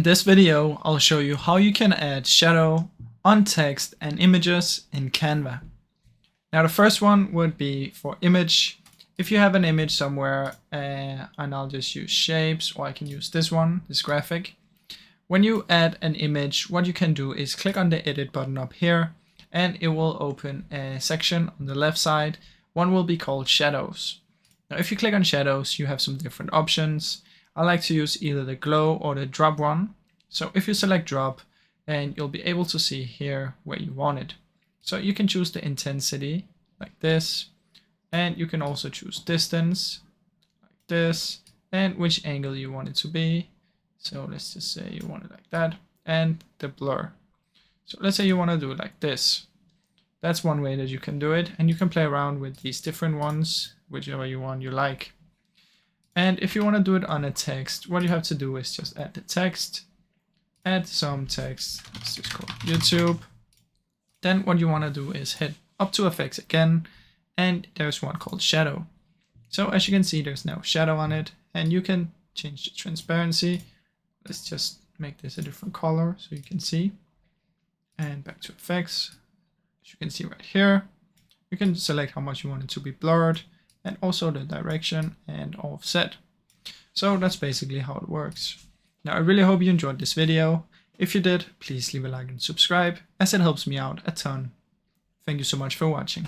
In this video, I'll show you how you can add shadow on text and images in Canva. Now the first one would be for image. If you have an image somewhere, and I'll just use shapes, or I can use this one, this graphic. When you add an image, what you can do is click on the edit button up here, and it will open a section on the left side. One will be called shadows. Now if you click on shadows, you have some different options. I like to use either the glow or the drop one. So if you select drop, and you'll be able to see here where you want it. So you can choose the intensity like this, and you can also choose distance like this, and which angle you want it to be. So let's just say you want it like that, and the blur. So let's say you want to do it like this. That's one way that you can do it, and you can play around with these different ones, whichever one you like. And if you want to do it on a text, what you have to do is just add the text, add some text, let's just call it YouTube. Then what you want to do is hit up to effects again, and there's one called shadow. So as you can see, there's now shadow on it, and you can change the transparency. Let's just make this a different color so you can see. And back to effects. As you can see right here, you can select how much you want it to be blurred, and also the direction and offset. So that's basically how it works. Now I really hope you enjoyed this video. If you did, please leave a like and subscribe, as it helps me out a ton. Thank you so much for watching.